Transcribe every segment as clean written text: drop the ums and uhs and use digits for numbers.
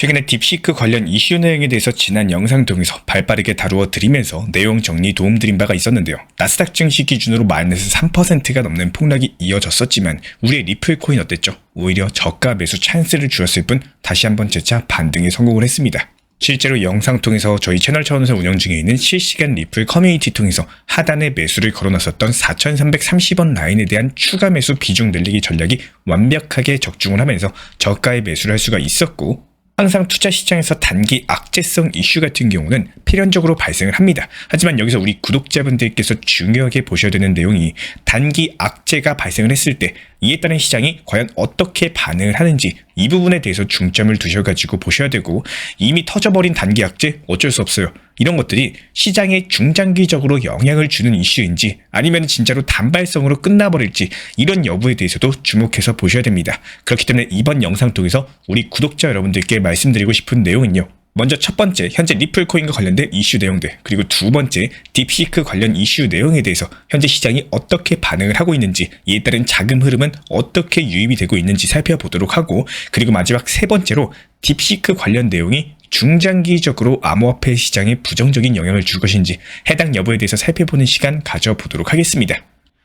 최근에 딥시크 관련 이슈 내용에 대해서 지난 영상 통해서 발빠르게 다루어 드리면서 내용 정리 도움드린 바가 있었는데요. 나스닥 증시 기준으로 마이너스 3%가 넘는 폭락이 이어졌었지만 우리의 리플 코인 어땠죠? 오히려 저가 매수 찬스를 주었을 뿐 다시 한번 재차 반등에 성공을 했습니다. 실제로 영상 통해서 저희 채널 차원에서 운영 중에 있는 실시간 리플 커뮤니티 통해서 하단에 매수를 걸어놨었던 4,330원 라인에 대한 추가 매수 비중 늘리기 전략이 완벽하게 적중을 하면서 저가의 매수를 할 수가 있었고, 항상 투자 시장에서 단기 악재성 이슈 같은 경우는 필연적으로 발생을 합니다. 하지만 여기서 우리 구독자분들께서 중요하게 보셔야 되는 내용이 단기 악재가 발생을 했을 때 이에 따른 시장이 과연 어떻게 반응을 하는지 이 부분에 대해서 중점을 두셔가지고 보셔야 되고, 이미 터져버린 단기 악재 어쩔 수 없어요. 이런 것들이 시장에 중장기적으로 영향을 주는 이슈인지 아니면 진짜로 단발성으로 끝나버릴지 이런 여부에 대해서도 주목해서 보셔야 됩니다. 그렇기 때문에 이번 영상 통해서 우리 구독자 여러분들께 말씀드리고 싶은 내용은요, 먼저 첫 번째 현재 리플 코인과 관련된 이슈 내용들, 그리고 두 번째 딥시크 관련 이슈 내용에 대해서 현재 시장이 어떻게 반응을 하고 있는지, 이에 따른 자금 흐름은 어떻게 유입이 되고 있는지 살펴보도록 하고, 그리고 마지막 세 번째로 딥시크 관련 내용이 중장기적으로 암호화폐 시장에 부정적인 영향을 줄 것인지 해당 여부에 대해서 살펴보는 시간 가져보도록 하겠습니다.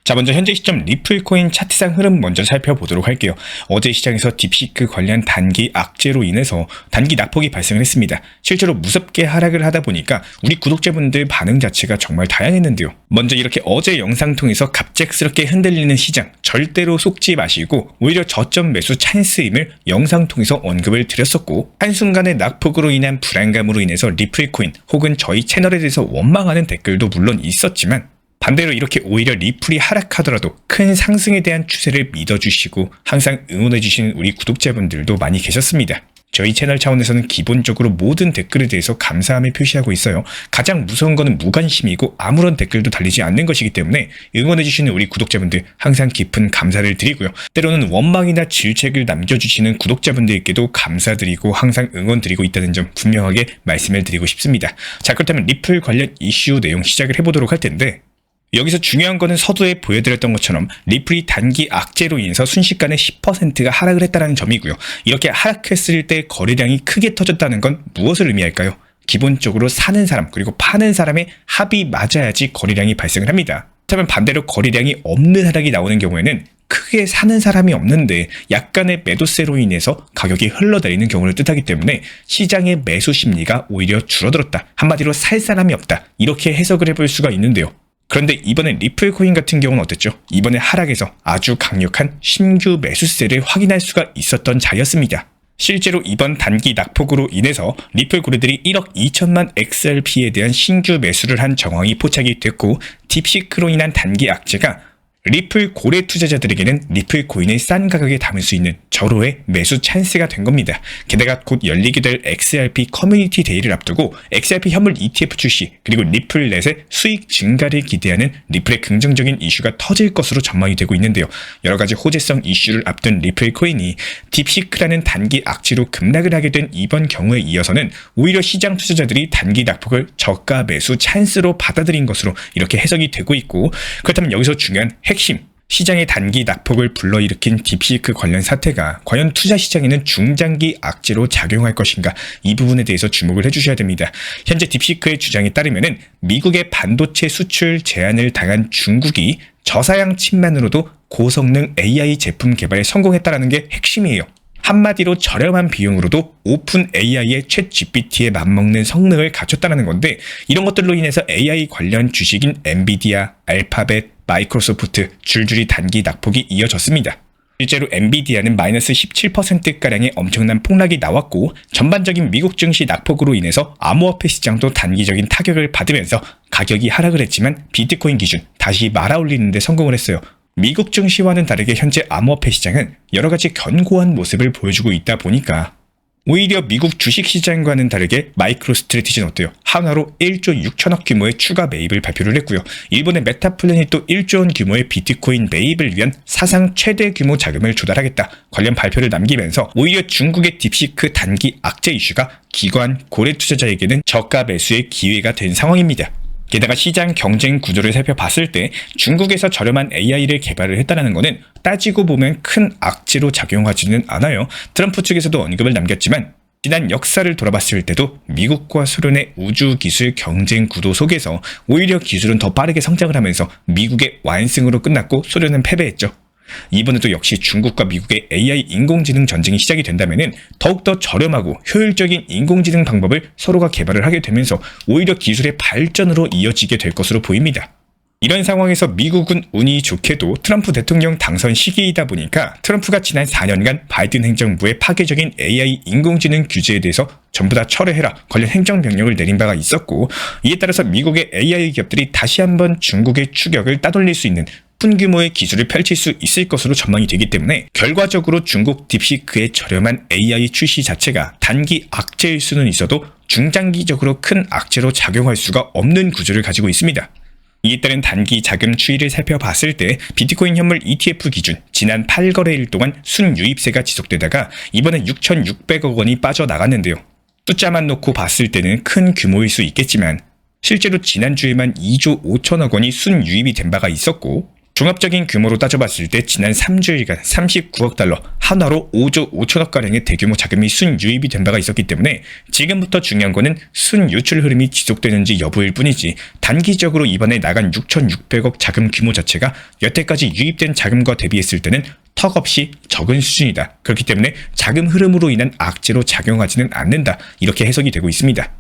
자, 먼저 현재 시점 리플 코인 차트상 흐름 먼저 살펴보도록 할게요. 어제 시장에서 딥시크 관련 단기 악재로 인해서 단기 낙폭이 발생을 했습니다. 실제로 무섭게 하락을 하다 보니까 우리 구독자분들 반응 자체가 정말 다양했는데요. 먼저 이렇게 어제 영상 통해서 갑작스럽게 흔들리는 시장 절대로 속지 마시고 오히려 저점 매수 찬스임을 영상 통해서 언급을 드렸었고, 한순간의 낙폭으로 인한 불안감으로 인해서 리플 코인 혹은 저희 채널에 대해서 원망하는 댓글도 물론 있었지만, 반대로 이렇게 오히려 리플이 하락하더라도 큰 상승에 대한 추세를 믿어주시고 항상 응원해주시는 우리 구독자분들도 많이 계셨습니다. 저희 채널 차원에서는 기본적으로 모든 댓글에 대해서 감사함을 표시하고 있어요. 가장 무서운 거는 무관심이고 아무런 댓글도 달리지 않는 것이기 때문에 응원해주시는 우리 구독자분들 항상 깊은 감사를 드리고요. 때로는 원망이나 질책을 남겨주시는 구독자분들께도 감사드리고 항상 응원드리고 있다는 점 분명하게 말씀을 드리고 싶습니다. 자, 그렇다면 리플 관련 이슈 내용 시작을 해보도록 할 텐데, 여기서 중요한 거는 서두에 보여드렸던 것처럼 리플이 단기 악재로 인해서 순식간에 10%가 하락을 했다는 점이고요. 이렇게 하락했을 때 거래량이 크게 터졌다는 건 무엇을 의미할까요? 기본적으로 사는 사람 그리고 파는 사람의 합이 맞아야지 거래량이 발생을 합니다. 그렇다면 반대로 거래량이 없는 하락이 나오는 경우에는 크게 사는 사람이 없는데 약간의 매도세로 인해서 가격이 흘러내리는 경우를 뜻하기 때문에 시장의 매수 심리가 오히려 줄어들었다. 한마디로 살 사람이 없다. 이렇게 해석을 해볼 수가 있는데요. 그런데 이번에 리플 코인 같은 경우는 어땠죠? 이번에 하락에서 아주 강력한 신규 매수세를 확인할 수가 있었던 자리였습니다. 실제로 이번 단기 낙폭으로 인해서 리플 고래들이 1억 2천만 XRP에 대한 신규 매수를 한 정황이 포착이 됐고, 딥시크로 인한 단기 악재가 리플 고래 투자자들에게는 리플 코인을 싼 가격에 담을 수 있는 절호의 매수 찬스가 된 겁니다. 게다가 곧 열리게 될 XRP 커뮤니티 데이를 앞두고 XRP 현물 ETF 출시, 그리고 리플넷의 수익 증가를 기대하는 리플의 긍정적인 이슈가 터질 것으로 전망이 되고 있는데요. 여러가지 호재성 이슈를 앞둔 리플 코인이 딥시크라는 단기 악재로 급락을 하게 된 이번 경우에 이어서는 오히려 시장 투자자들이 단기 낙폭을 저가 매수 찬스로 받아들인 것으로 이렇게 해석이 되고 있고, 그렇다면 여기서 중요한 핵심, 시장의 단기 낙폭을 불러일으킨 딥시크 관련 사태가 과연 투자 시장에는 중장기 악재로 작용할 것인가, 이 부분에 대해서 주목을 해주셔야 됩니다. 현재 딥시크의 주장에 따르면 미국의 반도체 수출 제한을 당한 중국이 저사양 칩만으로도 고성능 AI 제품 개발에 성공했다는 게 핵심이에요. 한마디로 저렴한 비용으로도 오픈 AI의 챗 GPT에 맞먹는 성능을 갖췄다는 건데, 이런 것들로 인해서 AI 관련 주식인 엔비디아, 알파벳, 마이크로소프트 줄줄이 단기 낙폭이 이어졌습니다. 실제로 엔비디아는 마이너스 17%가량의 엄청난 폭락이 나왔고, 전반적인 미국 증시 낙폭으로 인해서 암호화폐 시장도 단기적인 타격을 받으면서 가격이 하락을 했지만 비트코인 기준 다시 말아올리는 데 성공을 했어요. 미국 증시와는 다르게 현재 암호화폐 시장은 여러가지 견고한 모습을 보여주고 있다 보니까 오히려 미국 주식시장과는 다르게 마이크로스트래티지는 어때요? 한화로 1조 6천억 규모의 추가 매입을 발표를 했고요. 일본의 메타플랜이 또 1조 원 규모의 비트코인 매입을 위한 사상 최대 규모 자금을 조달하겠다. 관련 발표를 남기면서 오히려 중국의 딥시크 단기 악재 이슈가 기관, 고래 투자자에게는 저가 매수의 기회가 된 상황입니다. 게다가 시장 경쟁 구조를 살펴봤을 때 중국에서 저렴한 AI를 개발을 했다는 것은 따지고 보면 큰 악재로 작용하지는 않아요. 트럼프 측에서도 언급을 남겼지만 지난 역사를 돌아봤을 때도 미국과 소련의 우주기술 경쟁 구도 속에서 오히려 기술은 더 빠르게 성장을 하면서 미국의 완승으로 끝났고 소련은 패배했죠. 이번에도 역시 중국과 미국의 AI 인공지능 전쟁이 시작이 된다면 더욱더 저렴하고 효율적인 인공지능 방법을 서로가 개발을 하게 되면서 오히려 기술의 발전으로 이어지게 될 것으로 보입니다. 이런 상황에서 미국은 운이 좋게도 트럼프 대통령 당선 시기이다 보니까 트럼프가 지난 4년간 바이든 행정부의 파괴적인 AI 인공지능 규제에 대해서 전부 다 철회해라 관련 행정명령을 내린 바가 있었고, 이에 따라서 미국의 AI 기업들이 다시 한번 중국의 추격을 따돌릴 수 있는 큰 규모의 기술을 펼칠 수 있을 것으로 전망이 되기 때문에 결과적으로 중국 딥시크의 저렴한 AI 출시 자체가 단기 악재일 수는 있어도 중장기적으로 큰 악재로 작용할 수가 없는 구조를 가지고 있습니다. 이에 따른 단기 자금 추이를 살펴봤을 때 비트코인 현물 ETF 기준 지난 8거래일 동안 순유입세가 지속되다가 이번에 6,600억 원이 빠져나갔는데요. 숫자만 놓고 봤을 때는 큰 규모일 수 있겠지만 실제로 지난주에만 2조 5천억 원이 순유입이 된 바가 있었고, 종합적인 규모로 따져봤을 때 지난 3주일간 39억 달러, 한화로 5조 5천억가량의 대규모 자금이 순유입이 된 바가 있었기 때문에 지금부터 중요한 거는 순유출 흐름이 지속되는지 여부일 뿐이지, 단기적으로 이번에 나간 6,600억 자금 규모 자체가 여태까지 유입된 자금과 대비했을 때는 턱없이 적은 수준이다. 그렇기 때문에 자금 흐름으로 인한 악재로 작용하지는 않는다. 이렇게 해석이 되고 있습니다.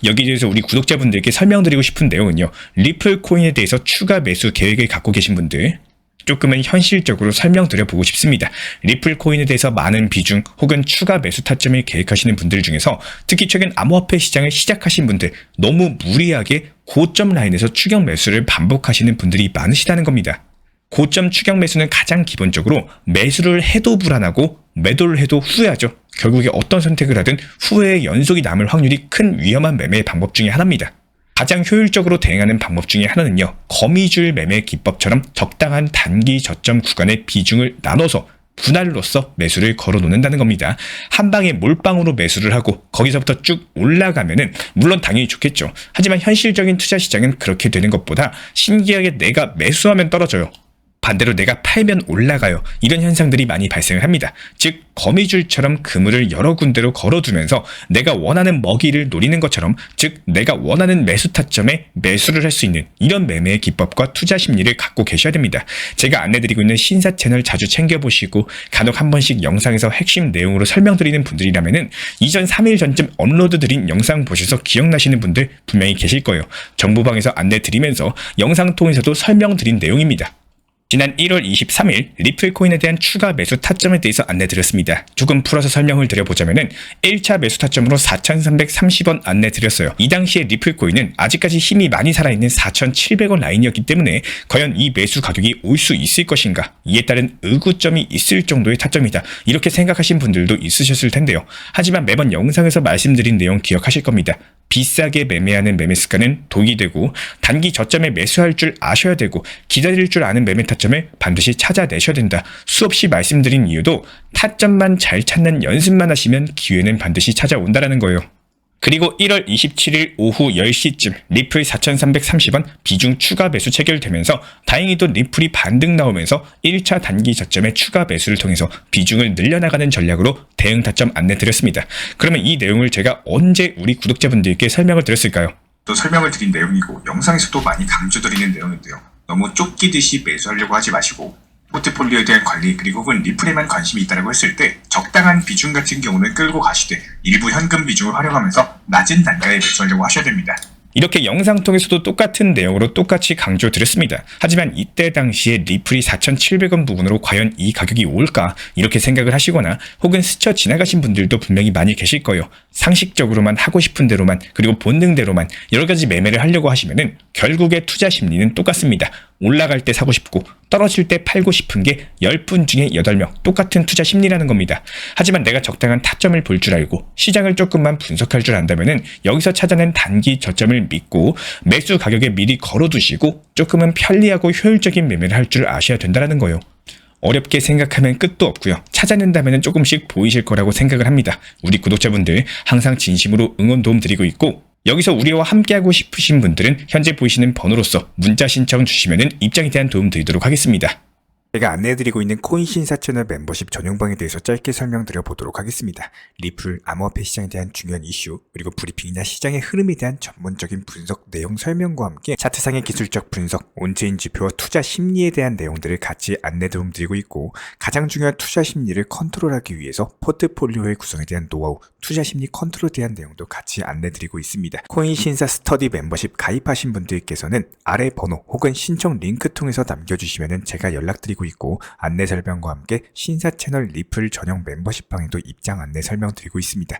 여기에 대해서 우리 구독자분들께 설명드리고 싶은 내용은요, 리플 코인에 대해서 추가 매수 계획을 갖고 계신 분들 조금은 현실적으로 설명드려보고 싶습니다. 리플 코인에 대해서 많은 비중 혹은 추가 매수 타점을 계획하시는 분들 중에서 특히 최근 암호화폐 시장을 시작하신 분들, 너무 무리하게 고점 라인에서 추격 매수를 반복하시는 분들이 많으시다는 겁니다. 고점 추격 매수는 가장 기본적으로 매수를 해도 불안하고 매도를 해도 후회하죠. 결국에 어떤 선택을 하든 후회의 연속이 남을 확률이 큰 위험한 매매 방법 중에 하나입니다. 가장 효율적으로 대응하는 방법 중에 하나는요, 거미줄 매매 기법처럼 적당한 단기 저점 구간의 비중을 나눠서 분할로서 매수를 걸어 놓는다는 겁니다. 한 방에 몰빵으로 매수를 하고 거기서부터 쭉 올라가면은 물론 당연히 좋겠죠. 하지만 현실적인 투자 시장은 그렇게 되는 것보다 신기하게 내가 매수하면 떨어져요. 반대로 내가 팔면 올라가요. 이런 현상들이 많이 발생을 합니다. 즉 거미줄처럼 그물을 여러 군데로 걸어두면서 내가 원하는 먹이를 노리는 것처럼, 즉 내가 원하는 매수 타점에 매수를 할 수 있는 이런 매매의 기법과 투자 심리를 갖고 계셔야 됩니다. 제가 안내드리고 있는 신사 채널 자주 챙겨보시고 간혹 한 번씩 영상에서 핵심 내용으로 설명드리는 분들이라면은 이전 3일 전쯤 업로드드린 영상 보셔서 기억나시는 분들 분명히 계실 거예요. 정보방에서 안내드리면서 영상 통해서도 설명드린 내용입니다. 지난 1월 23일 리플 코인에 대한 추가 매수 타점에 대해서 안내드렸습니다. 조금 풀어서 설명을 드려보자면은 1차 매수 타점으로 4,330원 안내드렸어요. 이 당시에 리플 코인은 아직까지 힘이 많이 살아있는 4,700원 라인이었기 때문에 과연 이 매수 가격이 올 수 있을 것인가, 이에 따른 의구점이 있을 정도의 타점이다, 이렇게 생각하신 분들도 있으셨을 텐데요. 하지만 매번 영상에서 말씀드린 내용 기억하실 겁니다. 비싸게 매매하는 매매 습관은 독이 되고 단기 저점에 매수할 줄 아셔야 되고 기다릴 줄 아는 매매 타점을 반드시 찾아내셔야 된다. 수없이 말씀드린 이유도 타점만 잘 찾는 연습만 하시면 기회는 반드시 찾아온다라는 거예요. 그리고 1월 27일 오후 10시쯤 리플 4,330원 비중 추가 매수 체결되면서 다행히도 리플이 반등 나오면서 1차 단기 저점의 추가 매수를 통해서 비중을 늘려나가는 전략으로 대응 타점 안내드렸습니다. 그러면 이 내용을 제가 언제 우리 구독자분들께 설명을 드렸을까요? 또 설명을 드린 내용이고 영상에서도 많이 강조드리는 내용인데요. 너무 쫓기듯이 매수하려고 하지 마시고 포트폴리오에 대한 관리 그리고 혹은 리플에만 관심이 있다고 했을 때 적당한 비중 같은 경우는 끌고 가시되 일부 현금 비중을 활용하면서 낮은 단가에 매수하려고 하셔야 됩니다. 이렇게 영상 통해서도 똑같은 내용으로 똑같이 강조드렸습니다. 하지만 이때 당시에 리플이 4,700원 부분으로 과연 이 가격이 올까, 이렇게 생각을 하시거나 혹은 스쳐 지나가신 분들도 분명히 많이 계실 거예요. 상식적으로만 하고 싶은 대로만 그리고 본능대로만 여러 가지 매매를 하려고 하시면은 결국에 투자 심리는 똑같습니다. 올라갈 때 사고 싶고 떨어질 때 팔고 싶은 게 10분 중에 8명 똑같은 투자 심리라는 겁니다. 하지만 내가 적당한 타점을 볼 줄 알고 시장을 조금만 분석할 줄 안다면은 여기서 찾아낸 단기 저점을 믿고 매수 가격에 미리 걸어두시고 조금은 편리하고 효율적인 매매를 할 줄 아셔야 된다는 거예요. 어렵게 생각하면 끝도 없고요. 찾아낸다면 조금씩 보이실 거라고 생각을 합니다. 우리 구독자분들 항상 진심으로 응원 도움 드리고 있고, 여기서 우리와 함께하고 싶으신 분들은 현재 보이시는 번호로서 문자 신청 주시면 입장에 대한 도움 드리도록 하겠습니다. 제가 안내해드리고 있는 코인 신사 채널 멤버십 전용방에 대해서 짧게 설명드려 보도록 하겠습니다. 리플, 암호화폐 시장에 대한 중요한 이슈, 그리고 브리핑이나 시장의 흐름에 대한 전문적인 분석 내용 설명과 함께 차트상의 기술적 분석, 온체인 지표와 투자 심리에 대한 내용들을 같이 안내 도움드리고 있고, 가장 중요한 투자 심리를 컨트롤하기 위해서 포트폴리오의 구성에 대한 노하우, 투자 심리 컨트롤에 대한 내용도 같이 안내드리고 있습니다. 코인 신사 스터디 멤버십 가입하신 분들께서는 아래 번호 혹은 신청 링크 통해서 남겨주시면 제가 연락드리고 있고, 안내 설명과 함께 신사 채널 리플 전용 멤버십 방에도 입장 안내 설명드리고 있습니다.